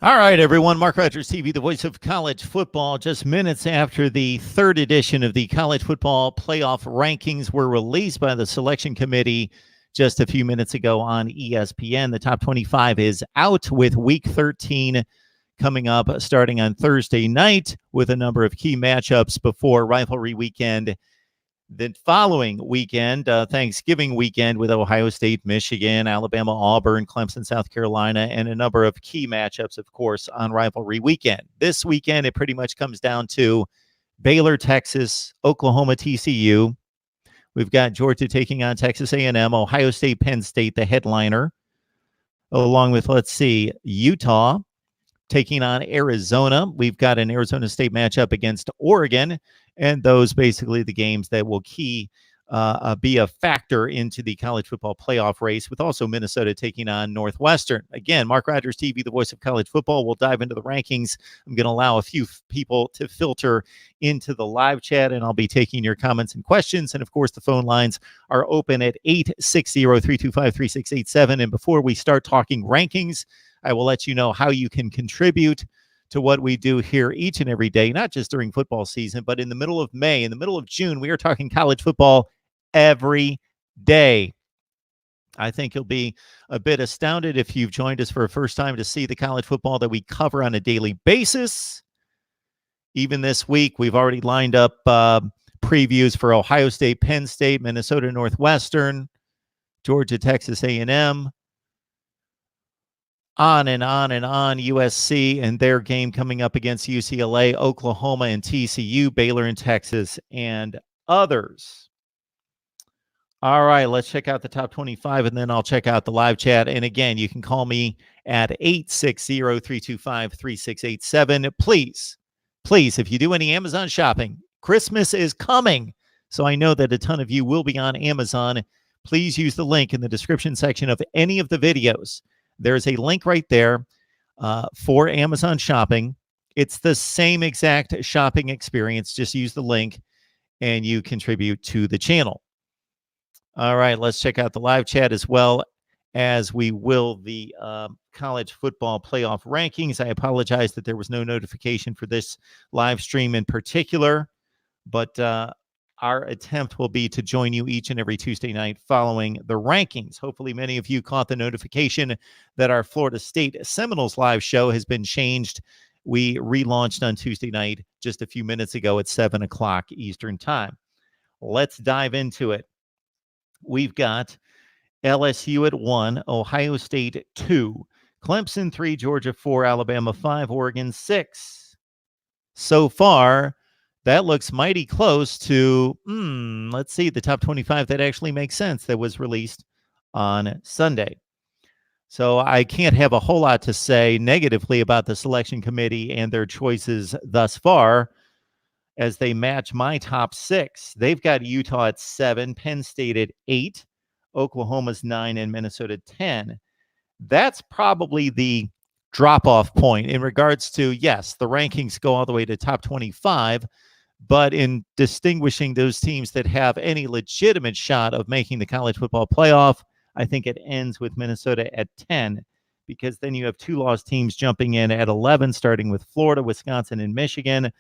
All right, everyone. Mark Rogers TV, the voice of college football. Just minutes after the third edition of the college football playoff rankings were released by the selection committee just a few minutes ago on ESPN. The top 25 is out with week 13 coming up starting on Thursday night with a number of key matchups before rivalry weekend. The following weekend, Thanksgiving weekend, with Ohio State, Michigan, Alabama, Auburn, Clemson, South Carolina, and a number of key matchups, of course, on rivalry weekend. This weekend, it pretty much comes down to Baylor, Texas, Oklahoma, TCU. We've got Georgia taking on Texas A&M, Ohio State, Penn State, the headliner, along with, Utah taking on Arizona. We've got an Arizona State matchup against Oregon, and those basically the games that will be a factor into the college football playoff race, with also Minnesota taking on Northwestern. Again, Mark Rogers TV, the voice of college football. We'll dive into the rankings. I'm going to allow a few people to filter into the live chat, and I'll be taking your comments and questions. And, of course, the phone lines are open at 860-325-3687. And before we start talking rankings, I will let you know how you can contribute to what we do here each and every day, not just during football season, but in the middle of May, in the middle of June. We are talking college football every day. I think you'll be a bit astounded if you've joined us for a first time to see the college football that we cover on a daily basis. Even this week, we've already lined up previews for Ohio State, Penn State, Minnesota, Northwestern, Georgia, Texas A&M. On and on and on. USC and their game coming up against UCLA, Oklahoma and TCU, Baylor and Texas, and others. All right, let's check out the top 25, and then I'll check out the live chat. And again, you can call me at 860-325-3687. Please, if you do any Amazon shopping, Christmas is coming. So I know that a ton of you will be on Amazon. Please use the link in the description section of any of the videos. There's a link right there for Amazon shopping. It's the same exact shopping experience. Just use the link and you contribute to the channel. All right, let's check out the live chat as well as we will the college football playoff rankings. I apologize that there was no notification for this live stream in particular, but our attempt will be to join you each and every Tuesday night following the rankings. Hopefully, many of you caught the notification that our Florida State Seminoles live show has been changed. We relaunched on Tuesday night just a few minutes ago at 7 o'clock Eastern Time. Let's dive into it. We've got LSU at 1, Ohio State 2, Clemson 3, Georgia 4, Alabama 5, Oregon 6. So far, that looks mighty close to, let's see, the top 25 that actually makes sense that was released on Sunday. So I can't have a whole lot to say negatively about the selection committee and their choices thus far as they match my top 6. They've got Utah at 7, Penn State at 8, Oklahoma's 9, and Minnesota 10. That's probably the drop-off point in regards to, yes, the rankings go all the way to top 25, but in distinguishing those teams that have any legitimate shot of making the college football playoff, I think it ends with Minnesota at 10, because then you have 2 lost teams jumping in at 11, starting with Florida, Wisconsin, and Michigan.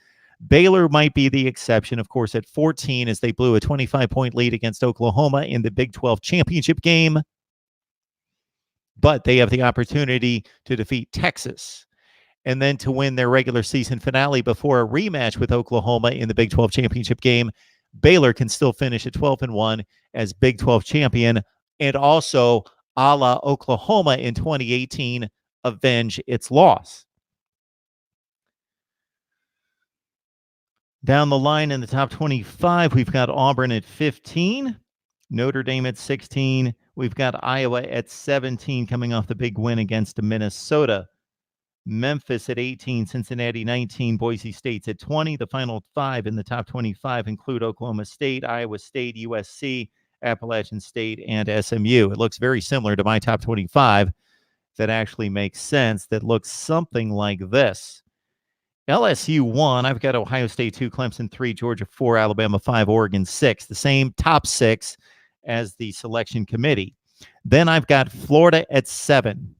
Baylor might be the exception, of course, at 14, as they blew a 25-point lead against Oklahoma in the Big 12 championship game. But they have the opportunity to defeat Texas and then to win their regular season finale before a rematch with Oklahoma in the Big 12 championship game. Baylor can still finish at 12-1 as Big 12 champion, and also, a la Oklahoma in 2018, avenge its loss. Down the line in the top 25, we've got Auburn at 15, Notre Dame at 16. We've got Iowa at 17, coming off the big win against Minnesota. Memphis at 18, Cincinnati 19, Boise State's at 20. The final 5 in the top 25 include Oklahoma State, Iowa State, USC, Appalachian State, and SMU. It looks very similar to my top 25. That actually makes sense. That looks something like this. LSU 1, I've got Ohio State 2, Clemson 3, Georgia 4, Alabama 5, Oregon 6. The same top 6 as the selection committee. Then I've got Florida at 7.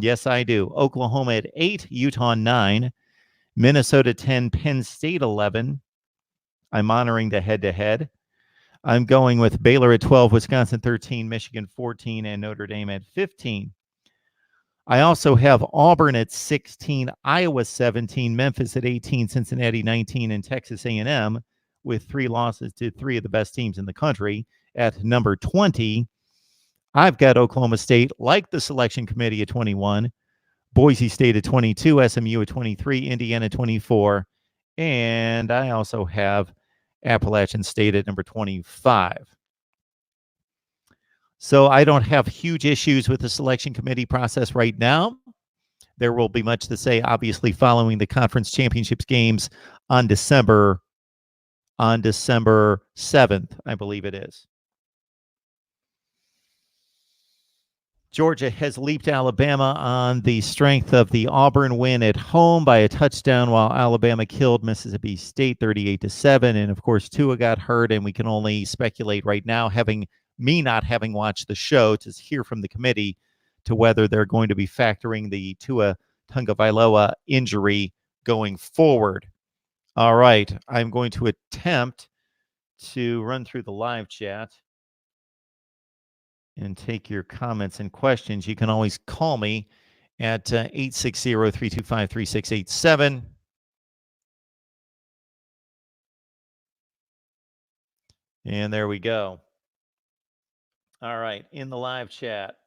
Yes, I do. Oklahoma at 8, Utah 9, Minnesota 10, Penn State 11. I'm honoring the head-to-head. I'm going with Baylor at 12, Wisconsin 13, Michigan 14, and Notre Dame at 15. I also have Auburn at 16, Iowa 17, Memphis at 18, Cincinnati 19, and Texas A&M with 3 losses to 3 of the best teams in the country at number 20. I've got Oklahoma State, like the selection committee, at 21, Boise State at 22, SMU at 23, Indiana 24, and I also have Appalachian State at number 25. So I don't have huge issues with the selection committee process right now. There will be much to say, obviously, following the conference championships games on December 7th, I believe it is. Georgia has leaped Alabama on the strength of the Auburn win at home by a touchdown, while Alabama killed Mississippi State 38-7. And of course, Tua got hurt, and we can only speculate right now, not having watched the show, to hear from the committee to whether they're going to be factoring the Tua Tagovailoa injury going forward. All right, I'm going to attempt to run through the live chat and take your comments and questions. You can always call me at 860-325-3687. And there we go. All right, in the live chat.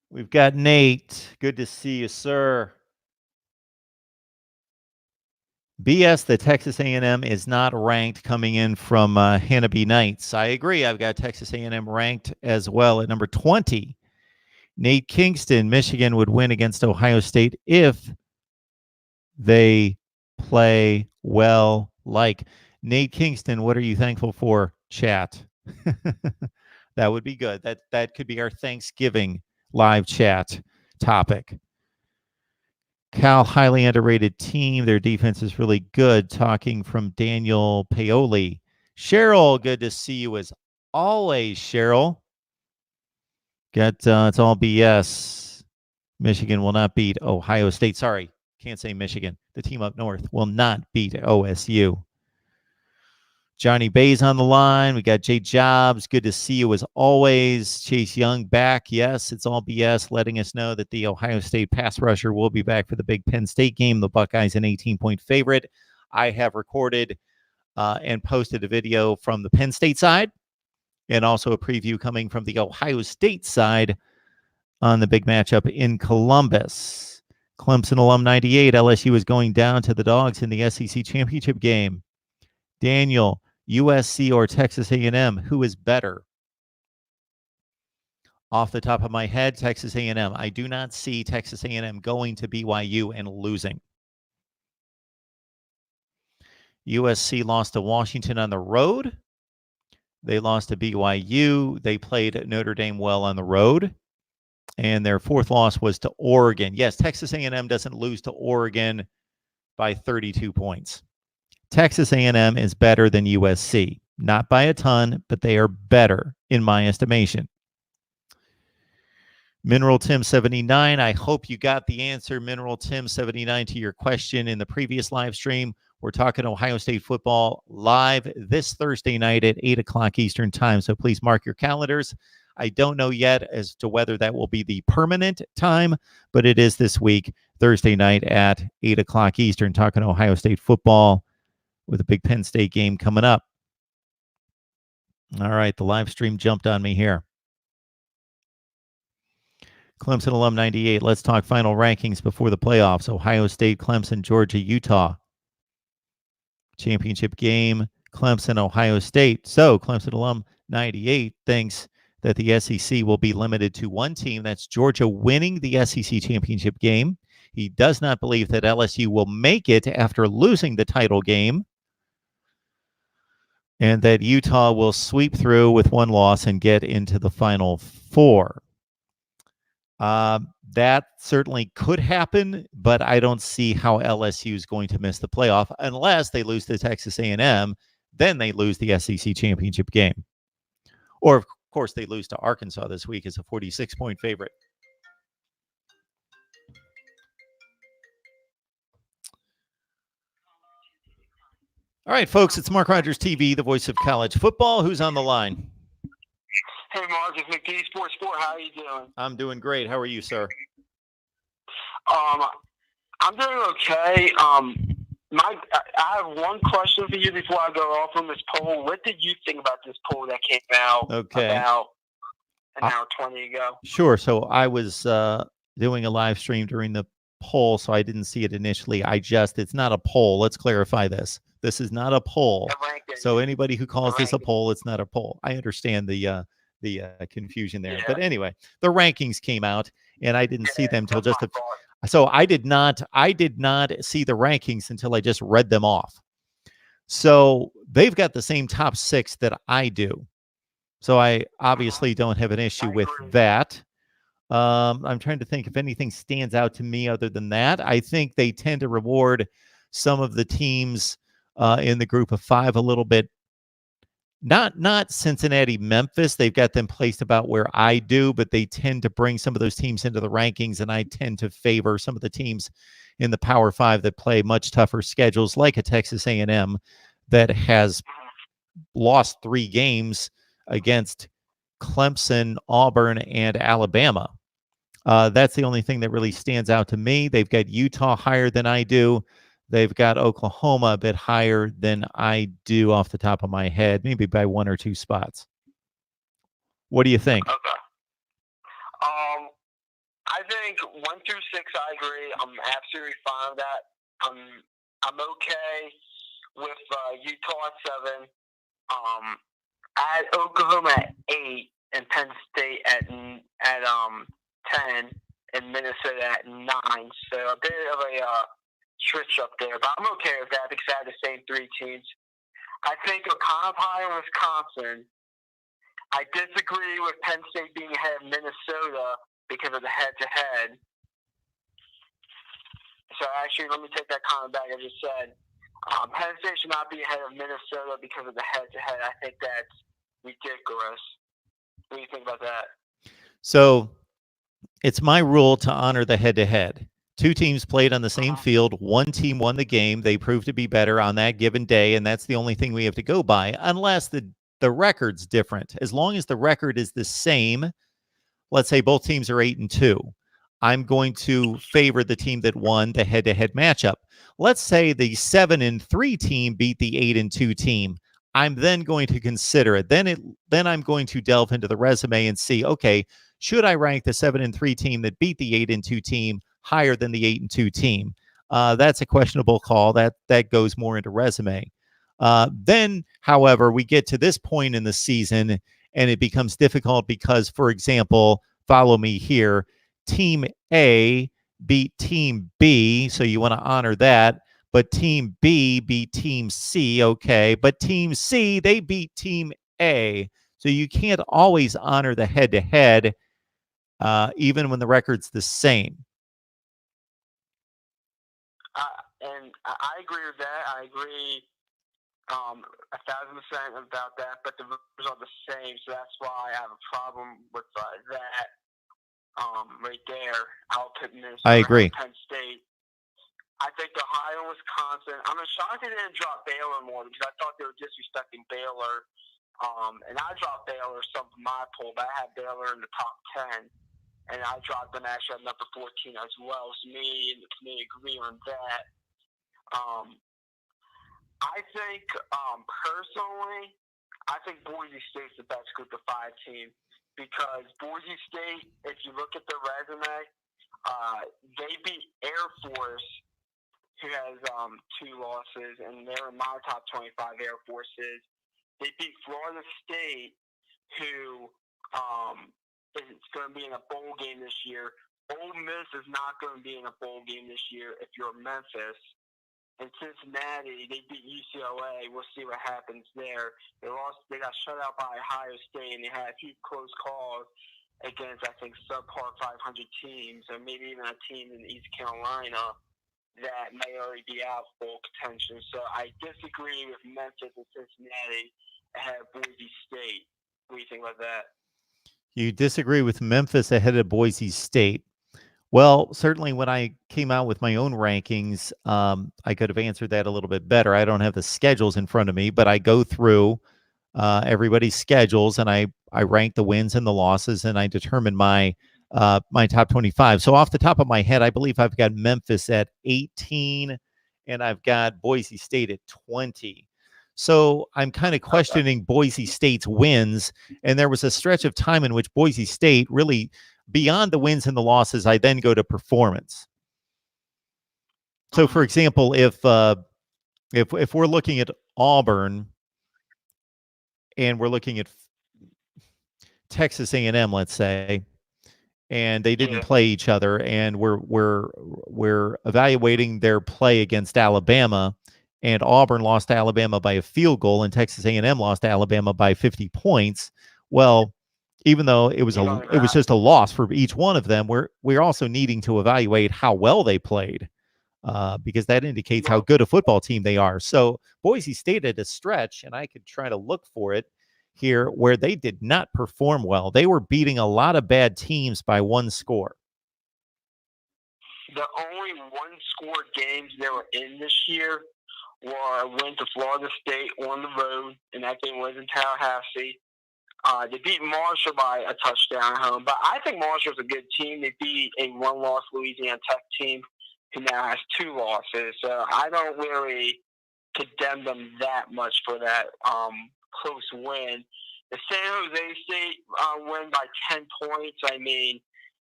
We've got Nate. Good to see you, sir. BS, the Texas A&M is not ranked coming in from Hannibal Knights. I agree. I've got Texas A&M ranked as well at number 20. Nate Kingston, Michigan would win against Ohio State if they play well. Like Nate Kingston, what are you thankful for, chat? That would be good. That could be our Thanksgiving live chat topic. Cal, highly underrated team. Their defense is really good. Talking from Daniel Paoli. Cheryl, good to see you as always, Cheryl. It's all BS. Michigan will not beat Ohio State. Sorry, can't say Michigan. The team up north will not beat OSU. Johnny Bay's on the line. We got Jay Jobs. Good to see you as always. Chase Young back. Yes, it's all BS, letting us know that the Ohio State pass rusher will be back for the big Penn State game. The Buckeyes an 18-point favorite. I have recorded and posted a video from the Penn State side and also a preview coming from the Ohio State side on the big matchup in Columbus. Clemson alum 98. LSU is going down to the Dogs in the SEC championship game. Daniel, USC or Texas A&M, who is better? Off the top of my head, Texas A&M. I do not see Texas A&M going to BYU and losing. USC lost to Washington on the road. They lost to BYU. They played Notre Dame well on the road. And their fourth loss was to Oregon. Yes, Texas A&M doesn't lose to Oregon by 32 points. Texas A&M is better than USC. Not by a ton, but they are better in my estimation. Mineral Tim 79, I hope you got the answer, Mineral Tim 79, to your question in the previous live stream. We're talking Ohio State football live this Thursday night at 8 o'clock Eastern time, so please mark your calendars. I don't know yet as to whether that will be the permanent time, but it is this week, Thursday night at 8 o'clock Eastern, talking Ohio State football with a big Penn State game coming up. All right, the live stream jumped on me here. Clemson alum 98. Let's talk final rankings before the playoffs. Ohio State, Clemson, Georgia, Utah. Championship game, Clemson, Ohio State. So Clemson alum 98 thinks that the SEC will be limited to one team. That's Georgia winning the SEC championship game. He does not believe that LSU will make it after losing the title game, and that Utah will sweep through with one loss and get into the Final Four. That certainly could happen, but I don't see how LSU is going to miss the playoff unless they lose to Texas A&M. Then they lose the SEC championship game. Or, of course, they lose to Arkansas this week as a 46-point favorite. All right, folks, it's Mark Rogers TV, the voice of college football. Who's on the line? Hey, Mark, it's McD Sports Sport. How are you doing? I'm doing great. How are you, sir? I'm doing okay. I have one question for you before I go off on this poll. What did you think about this poll that came out about an hour 20 ago? Sure. So I was doing a live stream during the poll, so I didn't see it initially. It's not a poll. Let's clarify this. This is not a poll. So anybody who calls this a poll, it's not a poll. I understand the confusion there. Yeah. But anyway, the rankings came out, and I didn't see them till just so I did not see the rankings until I just read them off. So they've got the same top 6 that I do. So I obviously don't have an issue with that. I'm trying to think if anything stands out to me other than that. I think they tend to reward some of the teams in the group of 5 a little bit. Not Cincinnati, Memphis. They've got them placed about where I do, but they tend to bring some of those teams into the rankings, and I tend to favor some of the teams in the Power 5 that play much tougher schedules, like a Texas A&M that has lost 3 games against Clemson, Auburn, and Alabama. That's the only thing that really stands out to me. They've got Utah higher than I do. They've got Oklahoma a bit higher than I do off the top of my head, maybe by 1 or 2 spots. What do you think? Okay. I think 1 through 6, I agree. I'm absolutely fine with that. I'm okay with Utah at 7. I had Oklahoma at 8 and Penn State at 10 and Minnesota at 9. So a bit of a switch up there, but I'm okay with that because I had the same 3 teams. I think a kind of high in Wisconsin. I disagree with Penn State being ahead of Minnesota because of the head-to-head. So actually, let me take that comment back. I just said Penn State should not be ahead of Minnesota because of the head-to-head. I think that's ridiculous. What do you think about that? So it's my rule to honor the head-to-head. 2 teams played on the same field. 1 team won the game. They proved to be better on that given day, and that's the only thing we have to go by, unless the record's different. As long as the record is the same, let's say both teams are 8-2, I'm going to favor the team that won the head-to-head matchup. Let's say the 7-3 team beat the 8-2 team. I'm then going to consider it. Then I'm going to delve into the resume and see, okay, should I rank the 7-3 team that beat the 8-2 team higher than the 8-2 team? That's a questionable call. That goes more into resume. Then, however, we get to this point in the season, and it becomes difficult because, for example, follow me here, Team A beat Team B, so you want to honor that, but Team B beat Team C, okay, but Team C, they beat Team A, so you can't always honor the head-to-head, even when the record's the same. And I agree with that. I agree 1,000% about that, but the rules are the same, so that's why I have a problem with that right there. I'll put Minnesota. I agree. Penn State. I think Ohio, Wisconsin. I'm shocked they didn't drop Baylor more because I thought they were disrespecting Baylor. And I dropped Baylor some of my poll, but I had Baylor in the top 10. And I dropped them actually at number 14 as well. So me and me agree on that. I think, personally, I think Boise State's the best group of 5 team because Boise State, if you look at their resume, they beat Air Force, who has 2 losses, and they're in my top 25 Air Forces. They beat Florida State, who is going to be in a bowl game this year. Ole Miss is not going to be in a bowl game this year if you're Memphis. And Cincinnati, they beat UCLA. We'll see what happens there. They got shut out by Ohio State, and they had a few close calls against, I think, subpar 500 teams, or maybe even a team in East Carolina that may already be out full contention. So I disagree with Memphis and Cincinnati ahead of Boise State. What do you think about that? You disagree with Memphis ahead of Boise State. Well, certainly when I came out with my own rankings, I could have answered that a little bit better. I don't have the schedules in front of me, but I go through everybody's schedules and I rank the wins and the losses, and I determine my top 25. So off the top of my head, I believe I've got Memphis at 18, and I've got Boise State at 20. So I'm kind of questioning Boise State's wins, and there was a stretch of time in which Boise State really, beyond the wins and the losses, I then go to performance. So, for example, if we're looking at Auburn and we're looking at Texas A&M, let's say, and they didn't play each other, and we're evaluating their play against Alabama, and Auburn lost to Alabama by a field goal, and Texas A&M lost to Alabama by 50 points. Well, even though it was just a loss for each one of them, we're also needing to evaluate how well they played, because that indicates how good a football team they are. So Boise State at a stretch, and I could try to look for it here, where they did not perform well. They were beating a lot of bad teams by one score. The only one-score games they were in this year went to Florida State on the road, and that game was in Tallahassee. They beat Marshall by a touchdown at home, but I think Marshall's a good team. They beat a one-loss Louisiana Tech team who now has 2 losses. So I don't really condemn them that much for that close win. The San Jose State win by 10 points. I mean,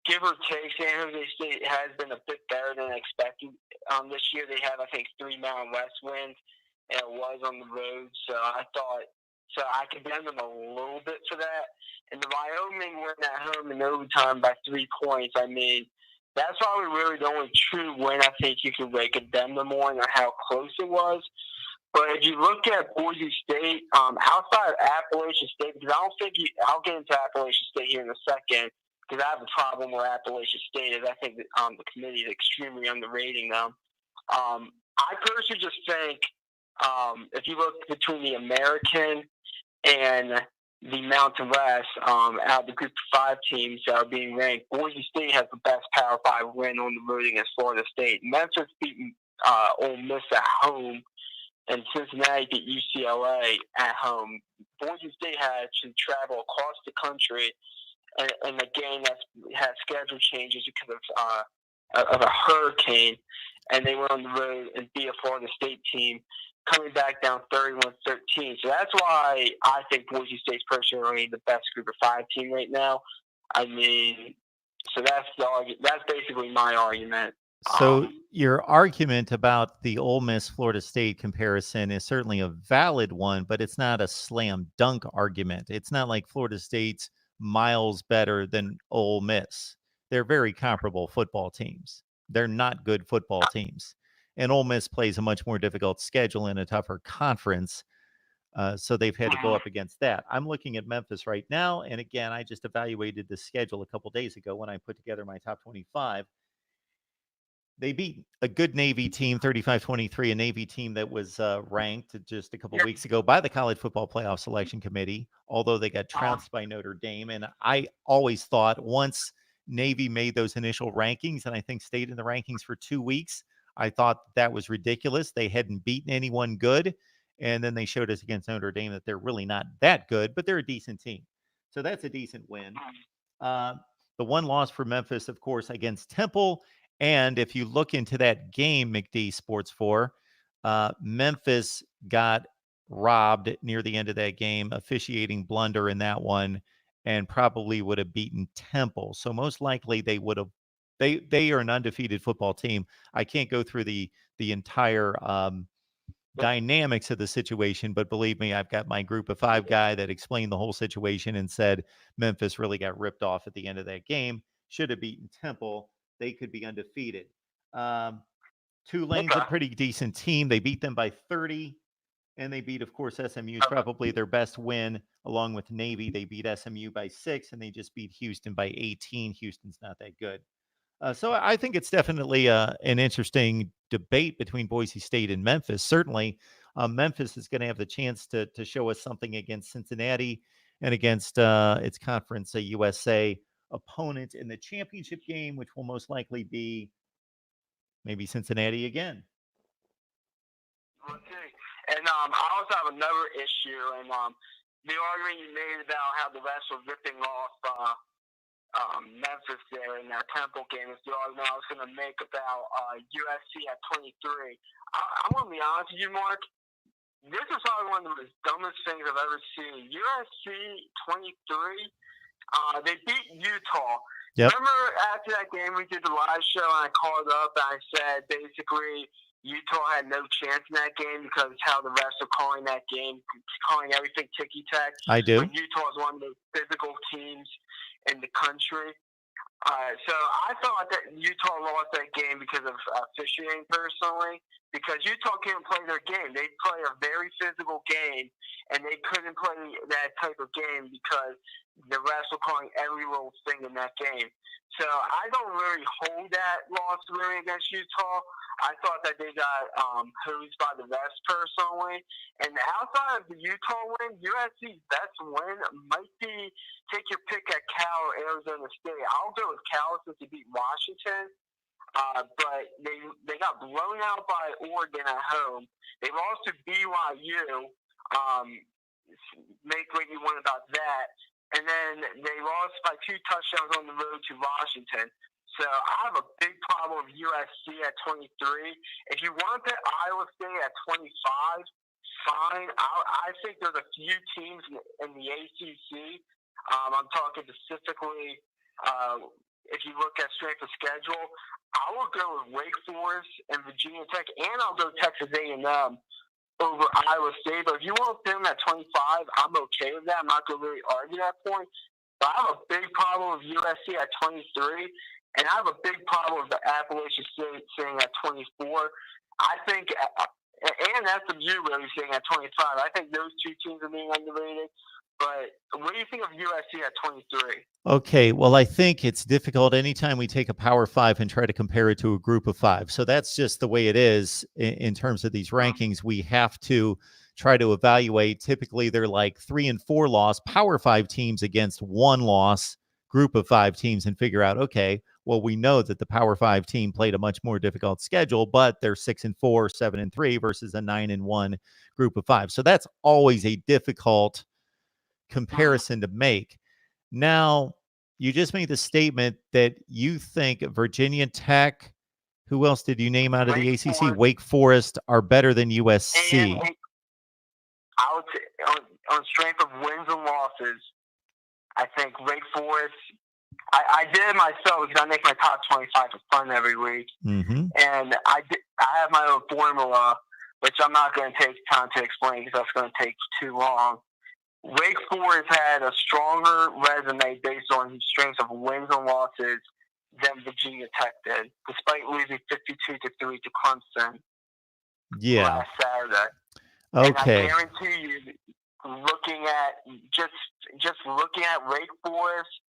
give or take, San Jose State has been a bit better than expected. This year they had, I think, 3 Mountain West wins, and it was on the road. So I condemn them a little bit for that. And the Wyoming win at home in overtime by 3 points. I mean, that's probably really the only true win I think you could condemn them on, or how close it was. But if you look at Boise State, outside of Appalachian State, because I'll get into Appalachian State here in a second, because I have a problem where Appalachian State is. I think that, the committee is extremely underrating them. I personally just think if you look between the American and the Mountain West, out of the group of 5 teams that are being ranked, Boise State has the best Power 5 win on the road against Florida State. Memphis beat Ole Miss at home, and Cincinnati beat UCLA at home. Boise State had to travel across the country in a game that had schedule changes because of a hurricane, and they went on the road and beat a Florida State team, coming back down 31-13. So that's why I think Boise State's personally the best group of 5 team right now. I mean, so that's basically my argument. So your argument about the Ole Miss Florida State comparison is certainly a valid one, but it's not a slam dunk argument. It's not like Florida State's miles better than Ole Miss. They're very comparable football teams. They're not good football teams. And Ole Miss plays a much more difficult schedule in a tougher conference. So they've had to go up against that. I'm looking at Memphis right now. And again, I just evaluated the schedule a couple days ago when I put together my top 25. They beat a good Navy team, 35-23, a Navy team that was ranked just a couple weeks ago by the College Football Playoff Selection Committee, although they got trounced by Notre Dame. And I always thought once Navy made those initial rankings, and I think stayed in the rankings for 2 weeks, I thought that was ridiculous. They hadn't beaten anyone good. And then they showed us against Notre Dame that they're really not that good, but they're a decent team. So that's a decent win. The one loss for Memphis, of course, against Temple. And if you look into that game, McD Sports 4, Memphis got robbed near the end of that game, officiating blunder in that one, and probably would have beaten Temple. So most likely they would have. They are an undefeated football team. I can't go through the entire dynamics of the situation, but believe me, I've got my group of 5 guy that explained the whole situation and said Memphis really got ripped off at the end of that game. Should have beaten Temple. They could be undefeated. Tulane's a pretty decent team. They beat them by 30, and they beat, of course, SMU's probably their best win, along with Navy. They beat SMU by 6, and they just beat Houston by 18. Houston's not that good. So I think it's definitely an interesting debate between Boise State and Memphis. Certainly, Memphis is going to have the chance to show us something against Cincinnati. and against its Conference USA opponent in the championship game, which will most likely be maybe Cincinnati again. We'll see. And I also have another issue, and the argument you made about how the refs were ripping off Memphis there in that Temple game is the argument I was going to make about USC at 23. I'm going to be honest with you, Mark. This is probably one of the dumbest things I've ever seen. USC 23, they beat Utah. Yep. Remember after that game we did the live show and I called up and I said basically Utah had no chance in that game because how the refs are calling that game, calling everything ticky-tack. I do. When Utah is one of the physical teams in the country. So I thought that Utah lost that game because of officiating personally, because Utah can't play their game. They play a very physical game, and they couldn't play that type of game because the refs were calling every little thing in that game. So I don't really hold that loss really against Utah. I thought that they got hosed by the refs personally. And outside of the Utah win, USC's best win might be take your pick at Cal or Arizona State. I'll go with Cal since they beat Washington. But they got blown out by Oregon at home. They lost to BYU. Make what you want about that. And then they lost by 2 touchdowns on the road to Washington. So I have a big problem with USC at 23. If you want to put Iowa State at 25, fine. I think there's a few teams in the ACC. I'm talking specifically if you look at strength of schedule. I will go with Wake Forest and Virginia Tech, and I'll go Texas A&M over Iowa State. But if you want to put them at 25, I'm okay with that. I'm not going to really argue that point. But I have a big problem with USC at 23, and I have a big problem with the Appalachian State sitting at 24. I think, and SMU really sitting at 25. I think those two teams are being underrated. But what do you think of USC at 23? Okay, well, I think it's difficult anytime we take a Power 5 and try to compare it to a Group of 5. So that's just the way it is in terms of these rankings. We have to try to evaluate. Typically, they're like 3 and 4 loss Power 5 teams against 1 loss Group of 5 teams and figure out, okay, well, we know that the Power 5 team played a much more difficult schedule, but they're 6 and 4, 7 and 3 versus a 9 and 1 Group of 5. So that's always a difficult comparison to make. Now, you just made the statement that you think Virginia Tech, who else did you name out of the ACC? Forest. Wake Forest are better than USC. And I would say on strength of wins and losses, I think Wake Forest. I did it myself because I make my top 25 for fun every week, and I have my own formula, which I'm not going to take time to explain because that's going to take too long. Wake Forest had a stronger resume based on strength of wins and losses than Virginia Tech did, despite losing 52-3 to Clemson last Saturday. Okay. And I guarantee you, looking at just looking at Wake Forest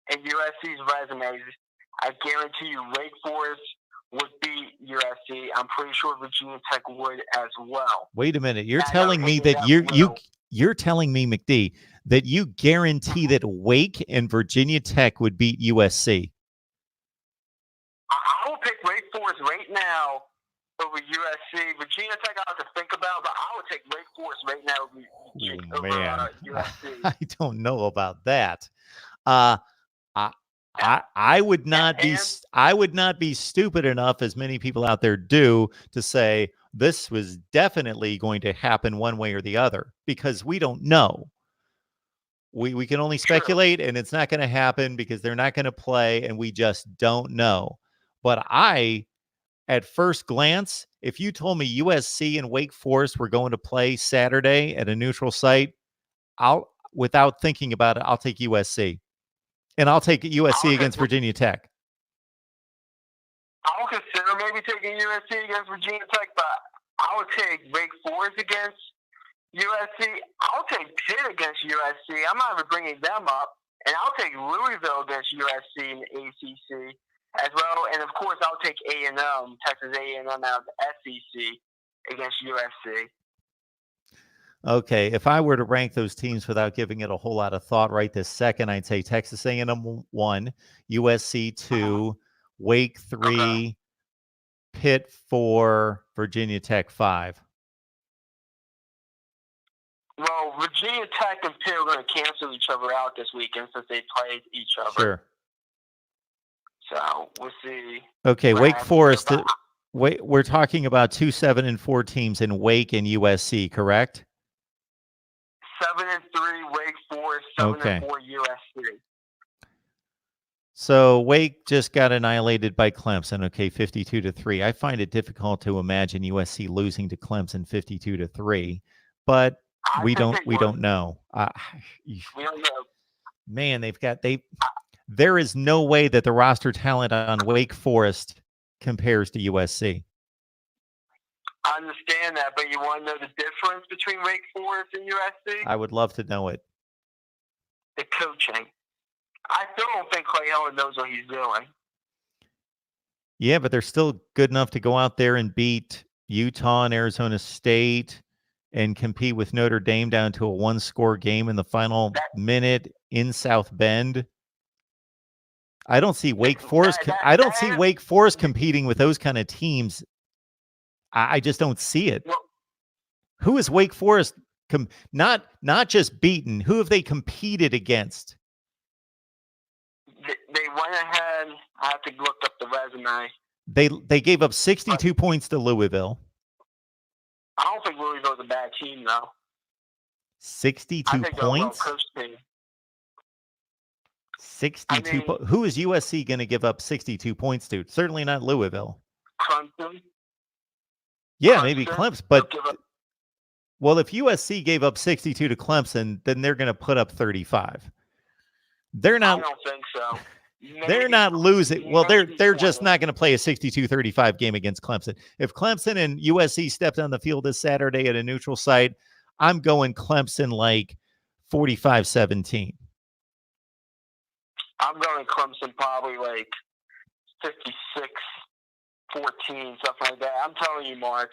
and USC's resumes, I guarantee you Wake Forest would beat USC. I'm pretty sure Virginia Tech would as well. Wait a minute. You're telling me that you're telling me, McD, that you guarantee that Wake and Virginia Tech would beat USC? I will pick Wake Forest right now over USC. Virginia Tech I have to think about, but I would take Wake Forest right now over USC. I don't know about that. I would not be stupid enough, as many people out there do, to say this was definitely going to happen one way or the other, because we don't know. We can only speculate, and it's not going to happen because they're not going to play, and we just don't know. But at first glance, if you told me USC and Wake Forest were going to play Saturday at a neutral site, without thinking about it, I'll take USC. And I'll take USC against Virginia Tech. I'll consider maybe taking USC against Virginia Tech, but I would take Wake Forest against USC. I'll take Pitt against USC. I'm not even bringing them up. And I'll take Louisville against USC in the ACC as well. And, of course, I'll take A&M, Texas A&M out of the SEC against USC. Okay, if I were to rank those teams without giving it a whole lot of thought right this second, I'd say Texas A&M 1, USC 2, Wake 3, Pitt 4, Virginia Tech 5. Well, Virginia Tech and Pitt are going to cancel each other out this weekend since they played each other. Sure. So we'll see. Okay, Wake Forest. We're talking about 2 7-4 teams in Wake and USC, correct? 7-3 Wake Forest, 7-4 USC. So Wake just got annihilated by Clemson. Okay, 52-3. I find it difficult to imagine USC losing to Clemson 52-3, but we don't know. We don't know. Man, there is no way that the roster talent on Wake Forest compares to USC. I understand that, but you want to know the difference between Wake Forest and USC? I would love to know it. The coaching. I still don't think Clay Helton knows what he's doing. Yeah, but they're still good enough to go out there and beat Utah and Arizona State and compete with Notre Dame down to a 1-score game in the final minute in South Bend. I don't see Wake Forest. I don't see Wake Forest competing with those kind of teams. I just don't see it. Well, who is Wake Forest? Not just beaten. Who have they competed against? They went ahead. I have to look up the resume. They gave up 62 points to Louisville. I don't think Louisville's a bad team, though. 62 points? 62. Who is USC going to give up 62 points to? Certainly not Louisville. Clemson. Yeah, maybe Clemson. But, well, if USC gave up 62 to Clemson, then they're going to put up 35. They're not. I don't think so. They're not losing. Well, they're just not going to play a 62-35 game against Clemson. If Clemson and USC stepped on the field this Saturday at a neutral site, I'm going Clemson like 45-17. I'm going Clemson probably like 56-14, something like that. I'm telling you, Mark,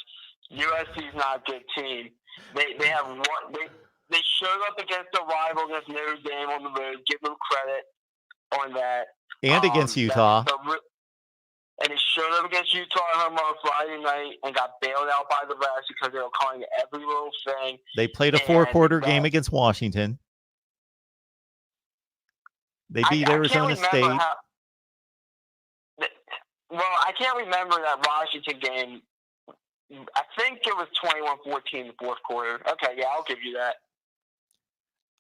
USC's not a good team. They have one. They showed up against a rival against Notre Dame on the road. Give them credit on that. And against Utah. And they showed up against Utah at home on Friday night and got bailed out by the refs because they were calling every little thing. They played a 4-quarter game against Washington. They beat Arizona State. Well, I can't remember that Washington game. I think it was 21-14 in the fourth quarter. Okay, yeah, I'll give you that.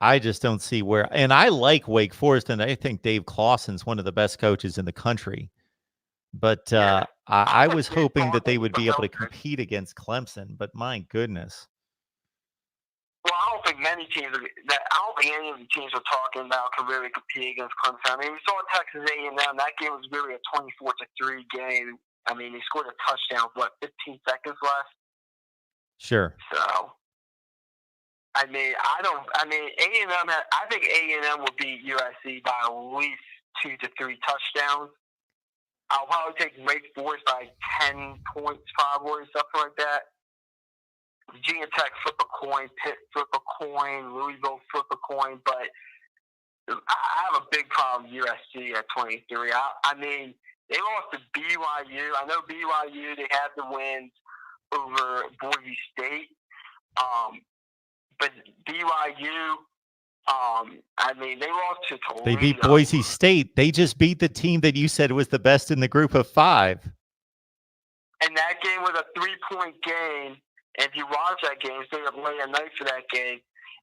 I just don't see where, and I like Wake Forest, and I think Dave Clawson's one of the best coaches in the country. But I was hoping that they would be able to compete against Clemson. But my goodness. Well, I don't think any of the teams we're talking about can really compete against Clemson. I mean, we saw Texas A&M. That game was really a 24-3 game. I mean, they scored a touchdown with 15 seconds left. Sure. So. I mean, A&M. I think A&M will beat USC by at least 2 to 3 touchdowns. I'll probably take Wake Forest by 10 points, probably something like that. Virginia Tech flip a coin, Pitt flip a coin, Louisville flip a coin, but I have a big problem with USC at 23. I mean, they lost to BYU. I know BYU. They had the wins over Boise State. But BYU, I mean, they lost to Toledo. They beat Boise State. They just beat the team that you said was the best in the group of 5. And that game was a 3-point game. And if you watch that game, stay up late at night for that game,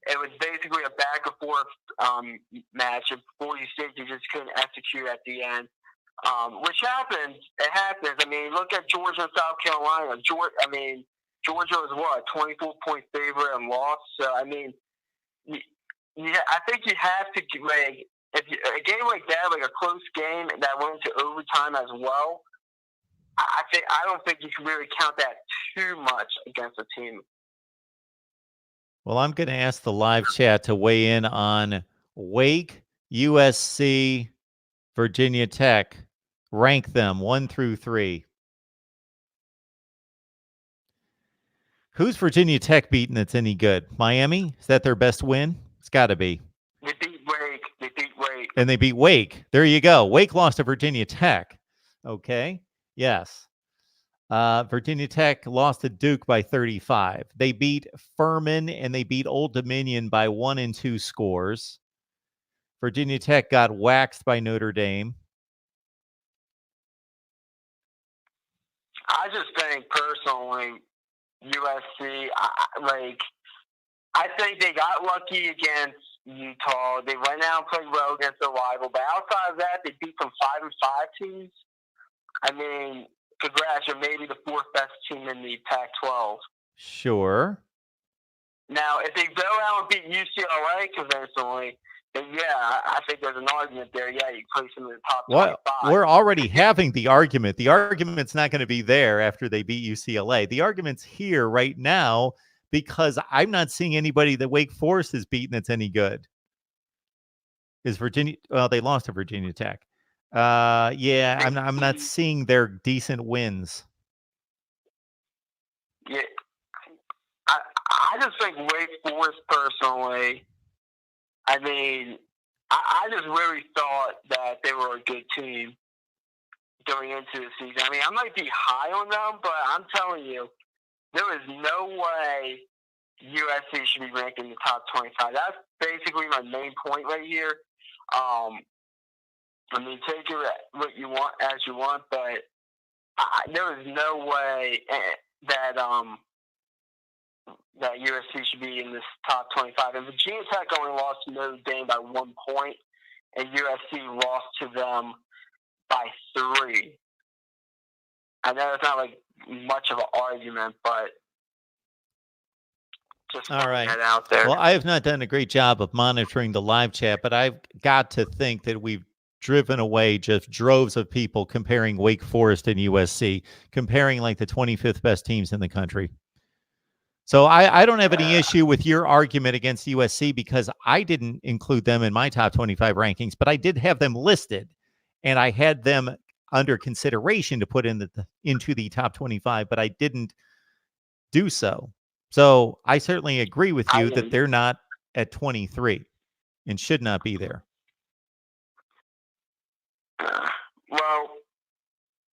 it was basically a back-and-forth match. And Boise State, you just couldn't execute at the end. Which happens. It happens. I mean, look at Georgia and South Carolina. Georgia was what, 24-point favorite and lost. So I mean, I think you have to a game like that, like a close game that went into overtime as well. I don't think you can really count that too much against a team. Well, I'm going to ask the live chat to weigh in on Wake, USC, Virginia Tech. Rank them 1 through 3. Who's Virginia Tech beating that's any good? Miami? Is that their best win? It's got to be. They beat Wake. And they beat Wake. There you go. Wake lost to Virginia Tech. Okay. Yes. Virginia Tech lost to Duke by 35. They beat Furman and they beat Old Dominion by 1 and 2 scores. Virginia Tech got waxed by Notre Dame. I just think personally, USC, I think they got lucky against Utah. They went out and played well against their rival, but outside of that, they beat some 5-5 teams. I mean, congrats, you're maybe the fourth best team in the Pac-12. Sure. Now, if they go out and beat UCLA convincingly, then yeah, I think there's an argument there. Yeah, you place them in the top 25. We're already having the argument. The argument's not going to be there after they beat UCLA. The argument's here right now because I'm not seeing anybody that Wake Forest has beaten that's any good. Is Virginia? Well, they lost to Virginia Tech. Yeah, I'm not seeing their decent wins. Yeah, I just think Wake Forest personally. I mean, I just really thought that they were a good team going into the season. I mean, I might be high on them, but I'm telling you, there is no way USC should be ranked in the top 25. That's basically my main point right here. I mean, take it what you want as you want, but there is no way that that USC should be in this top 25. And Virginia Tech only lost to Notre Dame by 1 point, and USC lost to them by 3. I know it's not like much of an argument, but just all right. That out there. Well, I have not done a great job of monitoring the live chat, but I've got to think that we've driven away just droves of people comparing Wake Forest and USC, comparing like the 25th best teams in the country. So I don't have any issue with your argument against USC because I didn't include them in my top 25 rankings, but I did have them listed, and I had them under consideration to put into the top 25, but I didn't do so. So I certainly agree with you that they're not at 23 and should not be there. Well,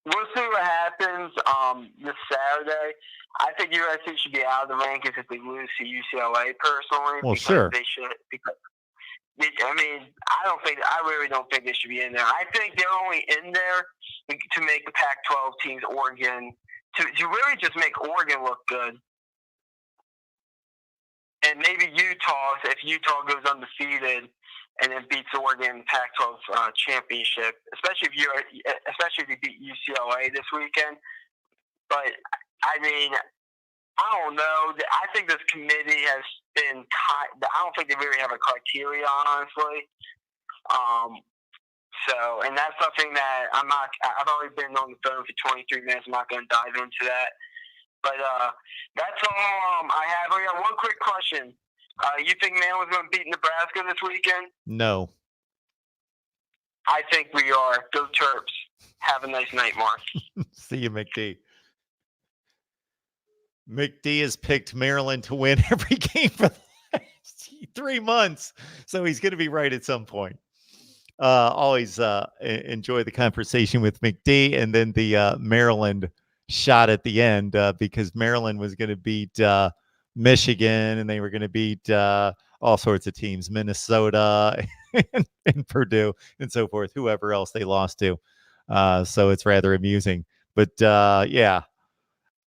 we'll see what happens this Saturday. I think USC should be out of the rankings if they lose to UCLA personally. Well, sure. They should. Because, I mean, I really don't think they should be in there. I think they're only in there to make the Pac-12 teams, Oregon, to really just make Oregon look good. And maybe Utah, if Utah goes undefeated and then beats Oregon in the Pac-12 championship, especially if you beat UCLA this weekend. But I mean, I don't know. I think this committee has been. I don't think they really have a criteria, honestly. So, and that's something that I'm not. I've already been on the phone for 23 minutes. I'm not going to dive into that. But that's all I have. I got one quick question. You think Maryland's going to beat Nebraska this weekend? No. I think we are. Go Terps. Have a nice night, Mark. See you, McD. McD has picked Maryland to win every game for the last 3 months, so he's going to be right at some point. Always enjoy the conversation with McD, and then the Maryland shot at the end because Maryland was going to beat Michigan, and they were going to beat all sorts of teams, Minnesota and Purdue and so forth, whoever else they lost to. So it's rather amusing. But yeah,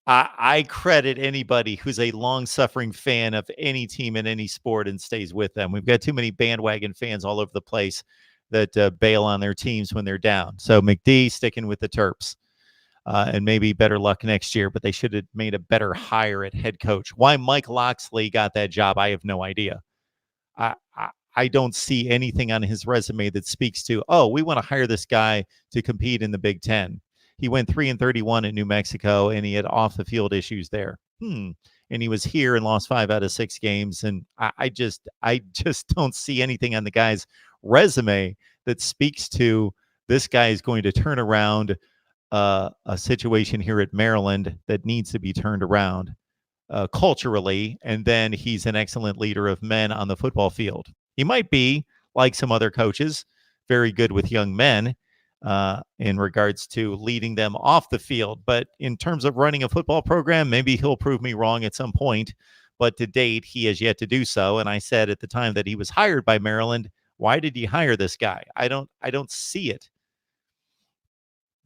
I credit anybody who's a long-suffering fan of any team in any sport and stays with them. We've got too many bandwagon fans all over the place that bail on their teams when they're down. So McD sticking with the Terps. And maybe better luck next year, but they should have made a better hire at head coach. Why Mike Locksley got that job, I have no idea. I don't see anything on his resume that speaks to, oh, we want to hire this guy to compete in the Big Ten. He went 3-31 at New Mexico, and he had off-the-field issues there. And he was here and lost 5 out of 6 games, and I just don't see anything on the guy's resume that speaks to this guy is going to turn around a situation here at Maryland that needs to be turned around. culturally, and then he's an excellent leader of men on the football field. He might be, like some other coaches, very good with young men in regards to leading them off the field. But in terms of running a football program, maybe he'll prove me wrong at some point. But to date, he has yet to do so. And I said at the time that he was hired by Maryland, why did you hire this guy? I don't see it.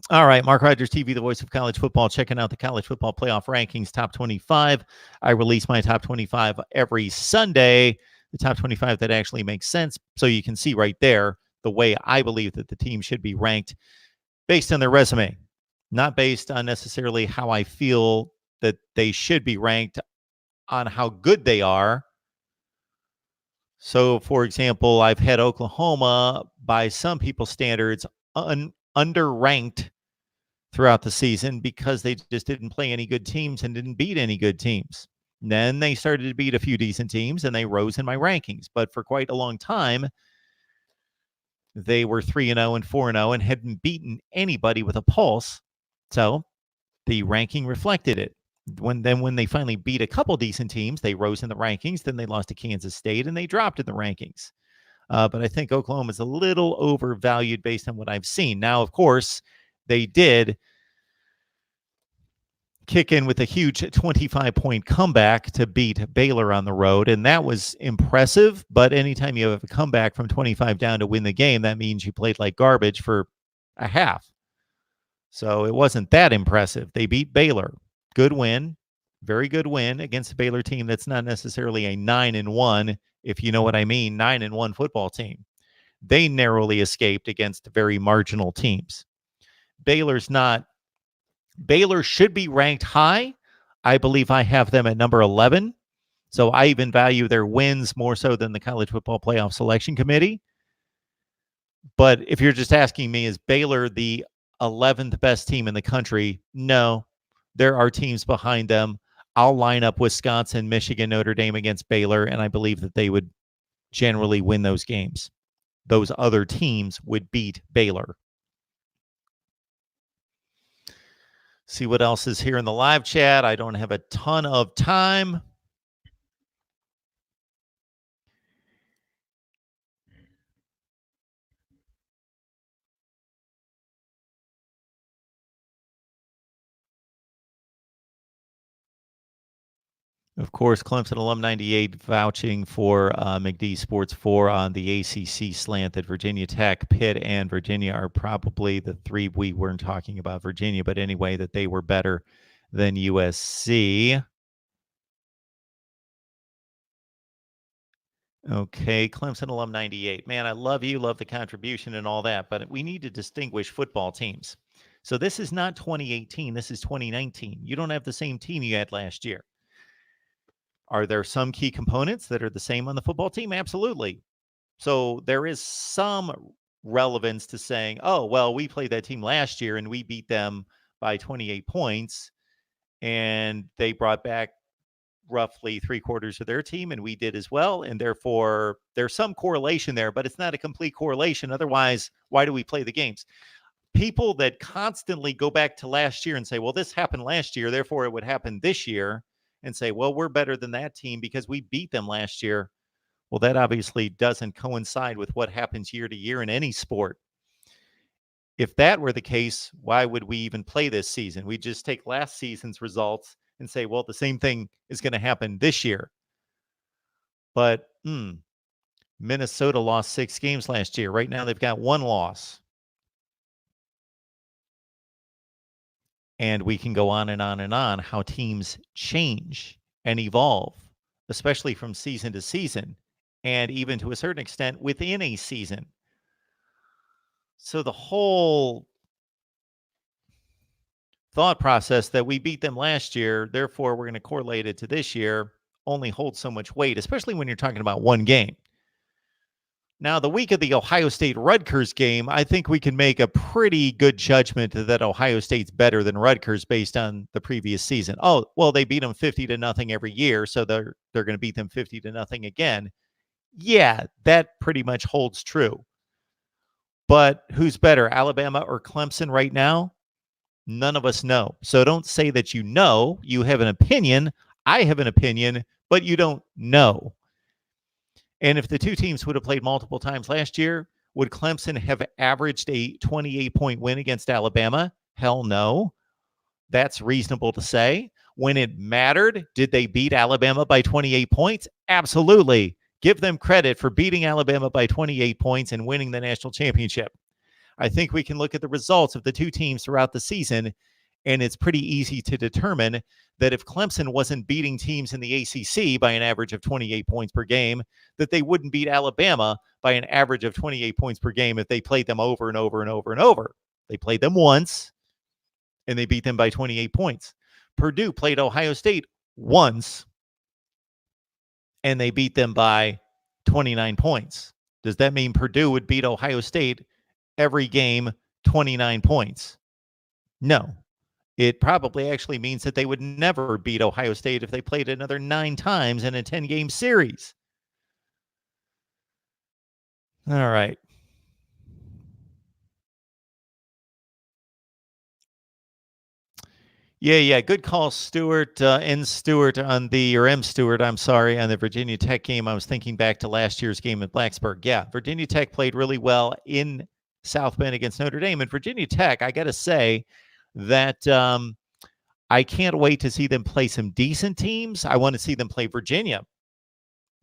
All right, Mark Rogers TV, the voice of college football, checking out the college football playoff rankings, top 25. I release my top 25 every Sunday, the top 25 that actually makes sense. So you can see right there the way I believe that the team should be ranked based on their resume, not based on necessarily how I feel that they should be ranked on how good they are. So, for example, I've had Oklahoma, by some people's standards, underranked throughout the season because they just didn't play any good teams and didn't beat any good teams. And then they started to beat a few decent teams and they rose in my rankings. But for quite a long time, they were 3-0 and 4-0 and hadn't beaten anybody with a pulse. So the ranking reflected it. When they finally beat a couple decent teams, they rose in the rankings. Then they lost to Kansas State and they dropped in the rankings. But I think Oklahoma is a little overvalued based on what I've seen. Now, of course, they did kick in with a huge 25-point comeback to beat Baylor on the road, and that was impressive. But anytime you have a comeback from 25 down to win the game, that means you played like garbage for a half. So it wasn't that impressive. They beat Baylor. Good win, very good win against a Baylor team that's not necessarily a 9-1, if you know what I mean, 9-1 football team. They narrowly escaped against very marginal teams. Baylor should be ranked high. I believe I have them at number 11. So I even value their wins more so than the College Football Playoff Selection Committee. But if you're just asking me, is Baylor the 11th best team in the country? No. There are teams behind them. I'll line up Wisconsin, Michigan, Notre Dame against Baylor, and I believe that they would generally win those games. Those other teams would beat Baylor. See what else is here in the live chat. I don't have a ton of time. Of course, Clemson Alum 98 vouching for McD Sports 4 on the ACC slant that Virginia Tech, Pitt, and Virginia are probably the three. We weren't talking about Virginia, but anyway, that they were better than USC. Okay, Clemson Alum 98. Man, I love you, love the contribution and all that, but we need to distinguish football teams. So this is not 2018, this is 2019. You don't have the same team you had last year. Are there some key components that are the same on the football team? Absolutely. So there is some relevance to saying, oh, well, we played that team last year and we beat them by 28 points and they brought back roughly 3/4 of their team and we did as well. And therefore there's some correlation there, but it's not a complete correlation. Otherwise, why do we play the games? People that constantly go back to last year and say, well, this happened last year, therefore it would happen this year, and say, well, we're better than that team because we beat them last year. Well, that obviously doesn't coincide with what happens year to year in any sport. If that were the case, why would we even play this season? We just take last season's results and say, well, the same thing is going to happen this year. But Minnesota lost 6 games last year. Right now, they've got 1 loss. And we can go on and on and on how teams change and evolve, especially from season to season, and even to a certain extent within a season. So the whole thought process that we beat them last year, therefore we're going to correlate it to this year, only holds so much weight, especially when you're talking about one game. Now, the week of the Ohio State-Rutgers game, I think we can make a pretty good judgment that Ohio State's better than Rutgers based on the previous season. Oh, well, they beat them 50-0 every year, so they're going to beat them 50-0 again. Yeah, that pretty much holds true. But who's better, Alabama or Clemson right now? None of us know. So don't say that you know. You have an opinion. I have an opinion, but you don't know. And if the two teams would have played multiple times last year, would Clemson have averaged a 28-point win against Alabama? Hell no. That's reasonable to say. When it mattered, did they beat Alabama by 28 points? Absolutely. Give them credit for beating Alabama by 28 points and winning the national championship. I think we can look at the results of the two teams throughout the season, and it's pretty easy to determine that if Clemson wasn't beating teams in the ACC by an average of 28 points per game, that they wouldn't beat Alabama by an average of 28 points per game if they played them over and over and over and over. They played them once, and they beat them by 28 points. Purdue played Ohio State once, and they beat them by 29 points. Does that mean Purdue would beat Ohio State every game 29 points? No. It probably actually means that they would never beat Ohio State if they played another 9 times in a 10-game series. All right. Yeah. Good call, Stewart. M. Stewart, on the Virginia Tech game. I was thinking back to last year's game at Blacksburg. Yeah, Virginia Tech played really well in South Bend against Notre Dame. And Virginia Tech, I got to say that I can't wait to see them play some decent teams. I want to see them play Virginia.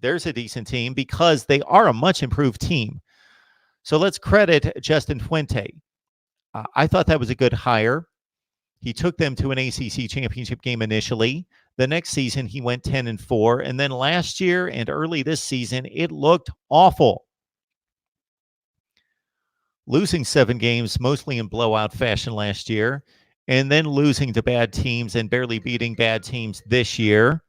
There's a decent team because they are a much improved team. So let's credit Justin Fuente. I thought that was a good hire. He took them to an ACC championship game initially. The next season, he went 10-4. And then last year and early this season, it looked awful. Losing 7 games, mostly in blowout fashion last year, and then losing to bad teams and barely beating bad teams this year.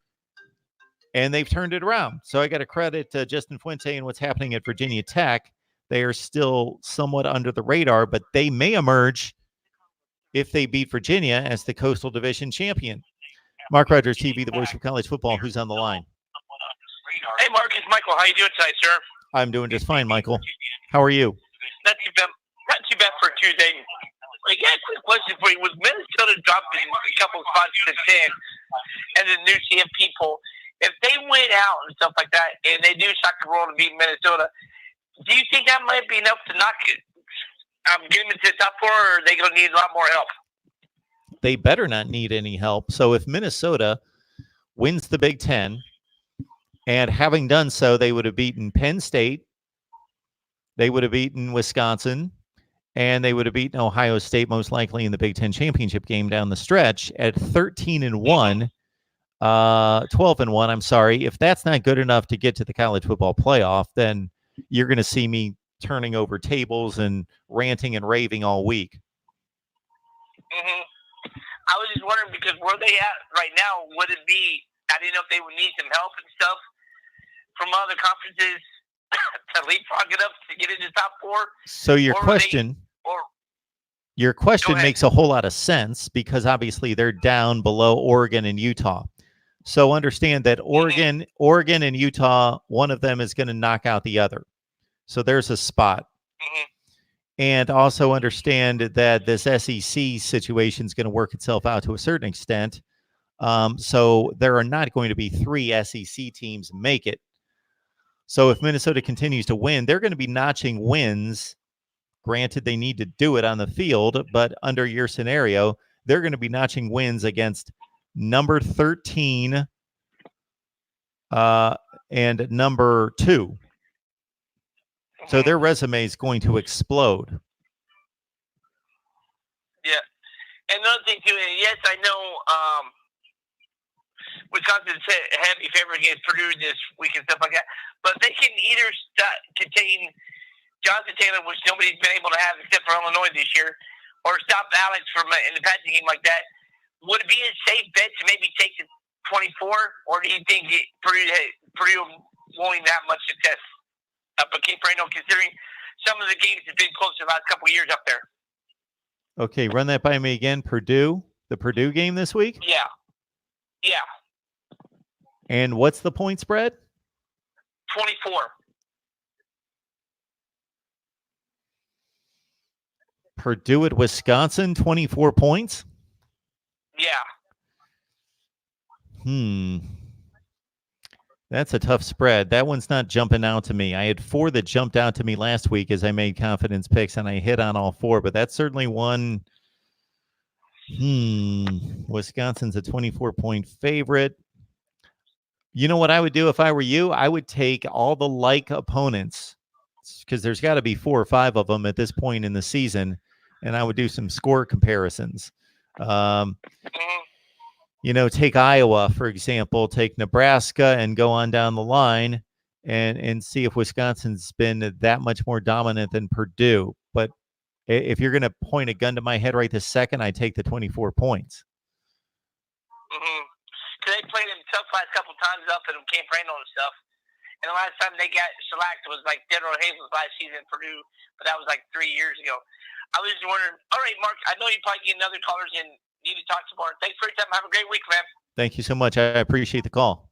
And they've turned it around. So I got to credit Justin Fuente and what's happening at Virginia Tech. They are still somewhat under the radar, but they may emerge if they beat Virginia as the Coastal Division champion. MarkRogersTV, the voice of college football. Who's on the line? Hey, Mark, it's Michael. How you doing tonight, sir? I'm doing just fine, Michael. How are you? Not too bad for a Tuesday. I got a quick question for you. With Minnesota dropping a couple of spots to 10 and the new CF people, if they win out and stuff like that and they do shock and roll to beat Minnesota, do you think that might be enough to knock it? Get them into the top 4, or are they going to need a lot more help? They better not need any help. So if Minnesota wins the Big Ten, and having done so, they would have beaten Penn State, they would have beaten Wisconsin, and they would have beaten Ohio State most likely in the Big Ten championship game down the stretch at 13-1, 12-1. I'm sorry. If that's not good enough to get to the college football playoff, then you're going to see me turning over tables and ranting and raving all week. Mm-hmm. I was just wondering, because where they at right now, would it be, I didn't know if they would need some help and stuff from other conferences to leapfrog it up to get into the top 4. So your question makes a whole lot of sense, because obviously they're down below Oregon and Utah. So understand that Oregon and Utah, one of them is going to knock out the other. So there's a spot. Mm-hmm. And also understand that this SEC situation is going to work itself out to a certain extent. So there are not going to be 3 SEC teams make it. So if Minnesota continues to win, they're going to be notching wins. Granted, they need to do it on the field, but under your scenario, they're going to be notching wins against number 13 and number 2. So their resume is going to explode. Yeah. And another thing, too, yes, I know Wisconsin's a heavy favorite against Purdue this week and stuff like that, but they can either contain Jonathan Taylor, which nobody's been able to have except for Illinois this year, or stop Alex from in the passing game like that. Would it be a safe bet to maybe take the 24, or do you think Purdue won't even have much success? But King Prano, considering some of the games have been close the last couple of years up there. Okay, run that by me again. Purdue, the Purdue game this week? Yeah. And what's the point spread? 24. Purdue at Wisconsin, 24 points? Yeah. That's a tough spread. That one's not jumping out to me. I had 4 that jumped out to me last week as I made confidence picks, and I hit on all 4, but that's certainly one. Wisconsin's a 24-point favorite. You know what I would do if I were you? I would take all the like opponents, because there's got to be 4 or 5 of them at this point in the season, and I would do some score comparisons. Take Iowa, for example, take Nebraska, and go on down the line and see if Wisconsin's been that much more dominant than Purdue. But if you're going to point a gun to my head right this second, I take the 24 points. Because they played them tough last couple times up in Camp Randall and stuff. And the last time they got shellacked was like Denver Hazel's last season in Purdue, but that was like 3 years ago. I was just wondering, all right, Mark, I know you probably get another callers in. Need to talk some more. Thanks for your time. Have a great week, man. Thank you so much. I appreciate the call.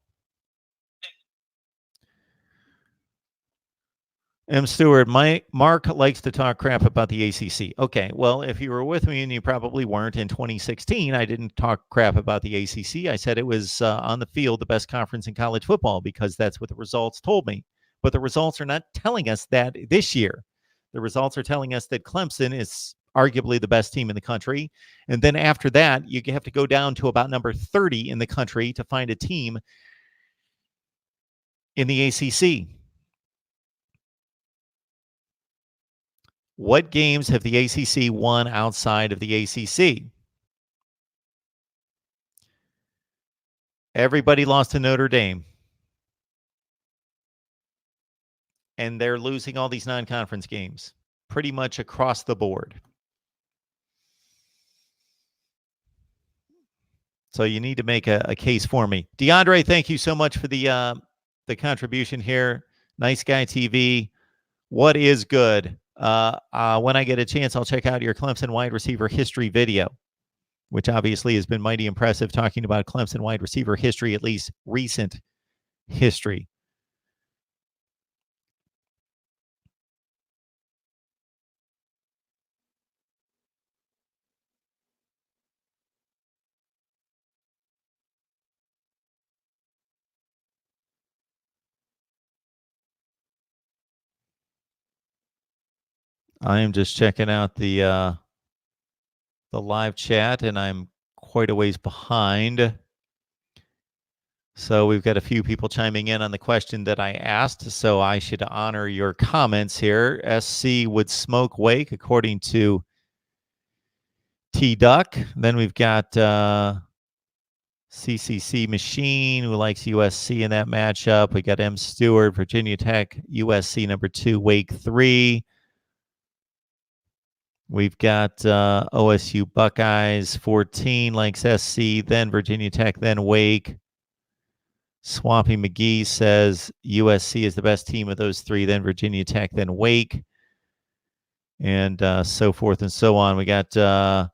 M. Stewart, Mark likes to talk crap about the ACC. Okay, well, if you were with me, and you probably weren't, in 2016, I didn't talk crap about the ACC. I said it was on the field the best conference in college football because that's what the results told me. But the results are not telling us that this year. The results are telling us that Clemson is arguably the best team in the country. And then after that, you have to go down to about number 30 in the country to find a team in the ACC. What games have the ACC won outside of the ACC? Everybody lost to Notre Dame. And they're losing all these non-conference games pretty much across the board. So you need to make a case for me. DeAndre, thank you so much for the contribution here. Nice Guy TV. What is good? When I get a chance, I'll check out your Clemson wide receiver history video, which obviously has been mighty impressive, talking about Clemson wide receiver history, at least recent history. I am just checking out the live chat, and I'm quite a ways behind. So we've got a few people chiming in on the question that I asked, so I should honor your comments here. SC would smoke Wake, according to T-Duck. Then we've got CCC Machine, who likes USC in that matchup. We got M. Stewart, Virginia Tech, USC number 2, Wake 3. We've got OSU Buckeyes 14, likes SC, then Virginia Tech, then Wake. Swampy McGee says USC is the best team of those 3, then Virginia Tech, then Wake. And so forth and so on. We got the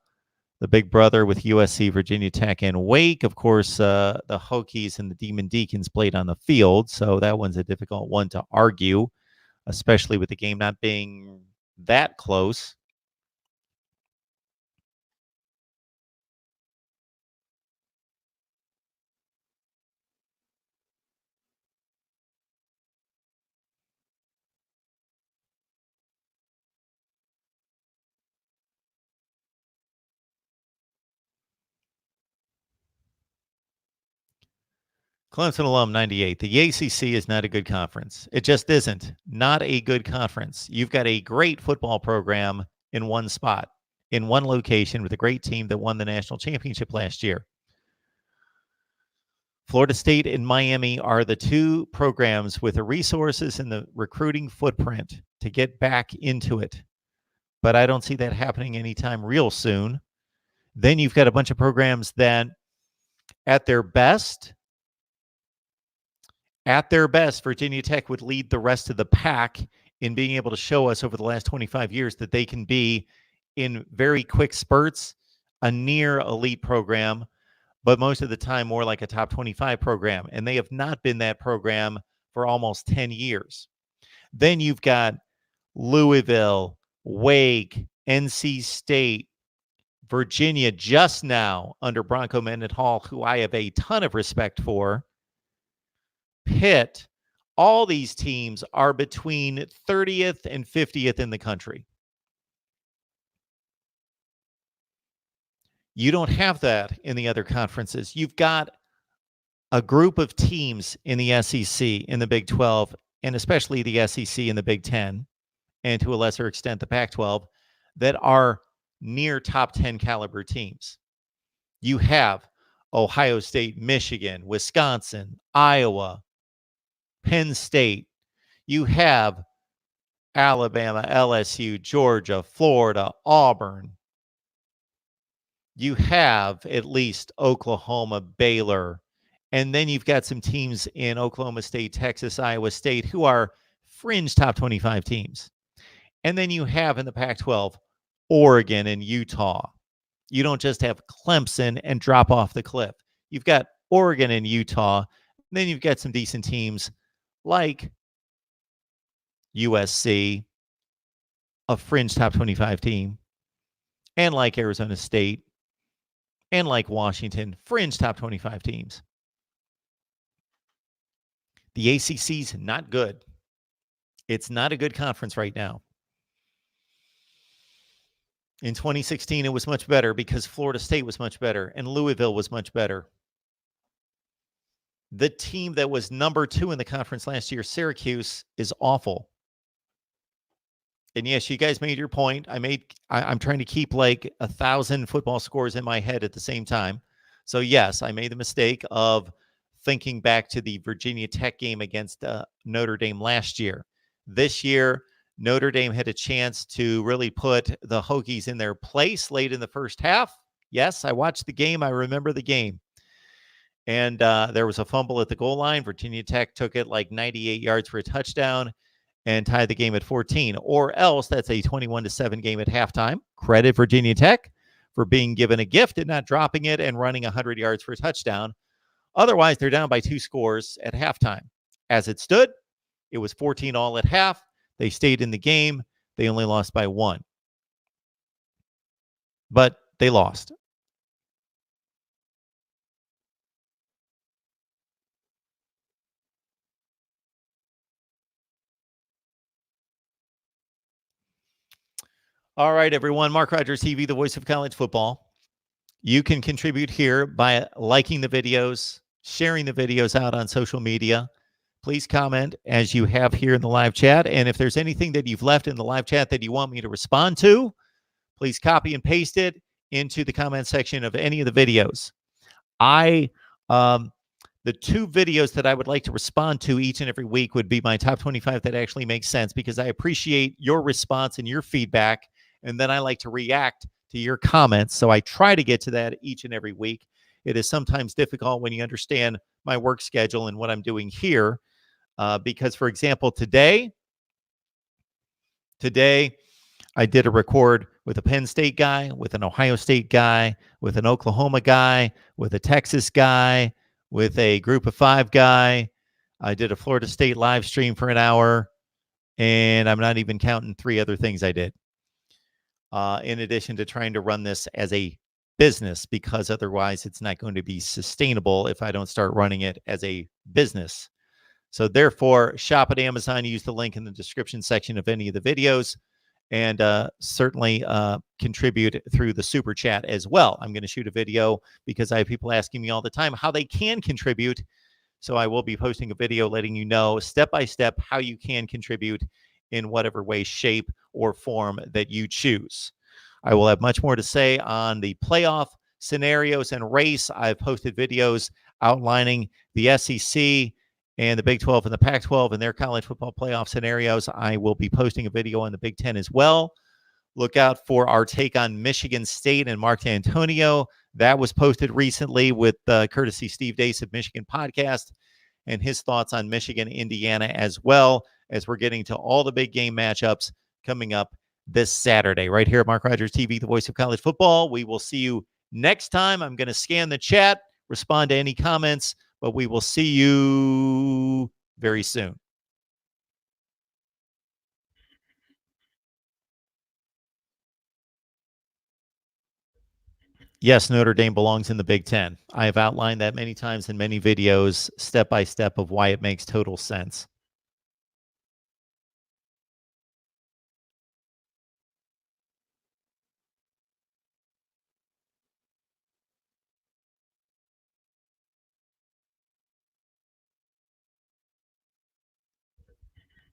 big brother with USC, Virginia Tech, and Wake. Of course, the Hokies and the Demon Deacons played on the field, so that one's a difficult one to argue, especially with the game not being that close. Clemson alum 98. The ACC is not a good conference. It just isn't. Not a good conference. You've got a great football program in one spot, in one location, with a great team that won the national championship last year. Florida State and Miami are the 2 programs with the resources and the recruiting footprint to get back into it. But I don't see that happening anytime real soon. Then you've got a bunch of programs that, at their best, Virginia Tech would lead the rest of the pack in being able to show us over the last 25 years that they can be, in very quick spurts, a near elite program, but most of the time more like a top 25 program. And they have not been that program for almost 10 years. Then you've got Louisville, Wake, NC State, Virginia just now under Bronco Mendenhall, who I have a ton of respect for. Pitt, all these teams are between 30th and 50th in the country. You don't have that in the other conferences. You've got a group of teams in the SEC, in the Big 12, and especially the SEC in the Big 10, and to a lesser extent the Pac-12, that are near top 10 caliber teams. You have Ohio State, Michigan, Wisconsin, Iowa, Penn State. You have Alabama, LSU, Georgia, Florida, Auburn. You have at least Oklahoma, Baylor, and then you've got some teams in Oklahoma State, Texas, Iowa State who are fringe top 25 teams. And then you have in the Pac-12, Oregon and Utah. You don't just have Clemson and drop off the cliff. You've got Oregon and Utah. And then you've got some decent teams like USC, a fringe top 25 team, and like Arizona State, and like Washington, fringe top 25 teams. The ACC's not good. It's not a good conference right now. In 2016, it was much better because Florida State was much better and Louisville was much better. The team that was number 2 in the conference last year, Syracuse, is awful. And yes, you guys made your point. I'm trying to keep like 1,000 football scores in my head at the same time. So yes, I made the mistake of thinking back to the Virginia Tech game against Notre Dame last year. This year, Notre Dame had a chance to really put the Hokies in their place late in the first half. Yes, I watched the game. I remember the game. And there was a fumble at the goal line. Virginia Tech took it like 98 yards for a touchdown and tied the game at 14. Or else that's a 21-7 game at halftime. Credit Virginia Tech for being given a gift and not dropping it and running 100 yards for a touchdown. Otherwise, they're down by 2 scores at halftime. As it stood, it was 14-all at half. They stayed in the game. They only lost by 1. But they lost. All right, everyone. Mark Rogers TV, the voice of college football. You can contribute here by liking the videos, sharing the videos out on social media. Please comment as you have here in the live chat. And if there's anything that you've left in the live chat that you want me to respond to, please copy and paste it into the comment section of any of the videos. The 2 videos that I would like to respond to each and every week would be my top 25 that actually makes sense, because I appreciate your response and your feedback. And then I like to react to your comments. So I try to get to that each and every week. It is sometimes difficult when you understand my work schedule and what I'm doing here. Because, for example, today I did a record with a Penn State guy, with an Ohio State guy, with an Oklahoma guy, with a Texas guy, with a group of 5 guy. I did a Florida State live stream for an hour, and I'm not even counting 3 other things I did. In addition to trying to run this as a business, because otherwise it's not going to be sustainable if I don't start running it as a business. So therefore, shop at Amazon. Use the link in the description section of any of the videos, and certainly contribute through the super chat as well. I'm going to shoot a video because I have people asking me all the time how they can contribute. So I will be posting a video letting you know step by step how you can contribute in whatever way, shape, or form that you choose. I will have much more to say on the playoff scenarios and race. I've posted videos outlining the SEC and the Big 12 and the Pac-12 and their college football playoff scenarios. I will be posting a video on the Big 10 as well. Look out for our take on Michigan State and Mark D'Antonio. That was posted recently with courtesy Steve Dace of Michigan Podcast, and his thoughts on Michigan, Indiana, as well, as we're getting to all the big game matchups coming up this Saturday right here at Mark Rogers TV, the voice of college football. We will see you next time. I'm going to scan the chat, respond to any comments, but we will see you very soon. Yes, Notre Dame belongs in the Big Ten. I have outlined that many times in many videos, step by step, of why it makes total sense.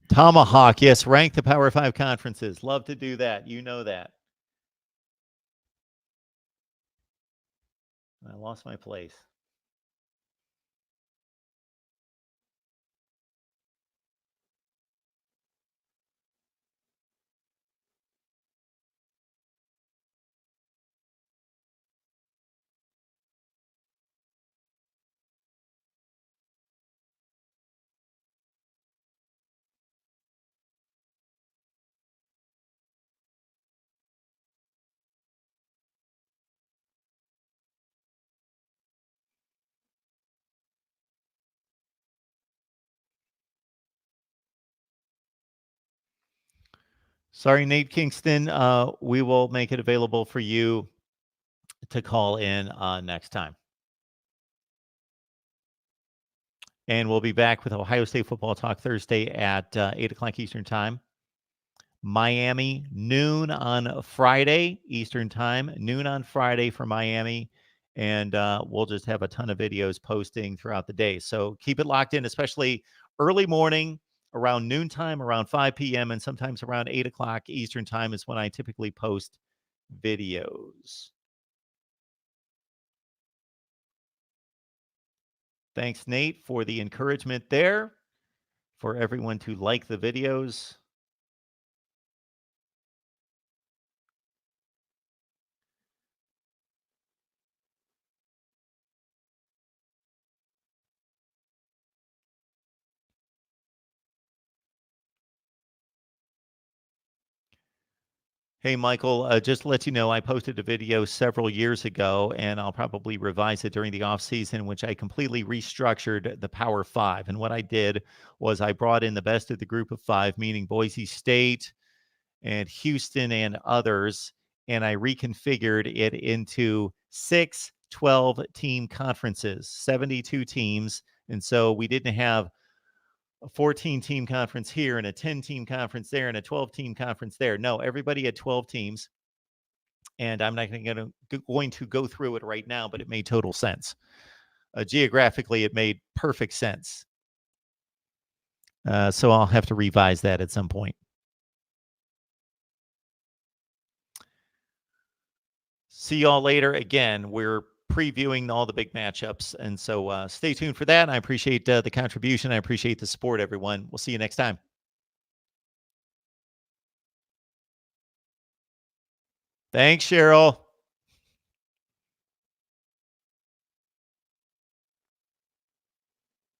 Tomahawk, yes, rank the Power 5 conferences. Love to do that. You know that. I lost my place. Sorry, Nate Kingston. We will make it available for you to call in next time. And we'll be back with Ohio State Football Talk Thursday at 8 o'clock Eastern Time. Miami, noon on Friday, Eastern Time, noon on Friday for Miami. And we'll just have a ton of videos posting throughout the day. So keep it locked in, especially early morning, around noontime, around 5 p.m., and sometimes around 8 o'clock Eastern Time is when I typically post videos. Thanks, Nate, for the encouragement there, for everyone to like the videos. Hey, Michael, just to let you know, I posted a video several years ago, and I'll probably revise it during the off season, in which I completely restructured the Power Five. And what I did was I brought in the best of the group of five, meaning Boise State and Houston and others, and I reconfigured it into 6 12-team conferences, 72 teams. And so we didn't have a 14-team conference here and a 10-team conference there and a 12-team conference there. No, everybody had 12 teams. And I'm not going to go through it right now, but it made total sense. Geographically, it made perfect sense. So I'll have to revise that at some point. See y'all later. Again, we're previewing all the big matchups. And so stay tuned for that. I appreciate the contribution. I appreciate the support, everyone. We'll see you next time. Thanks, Cheryl.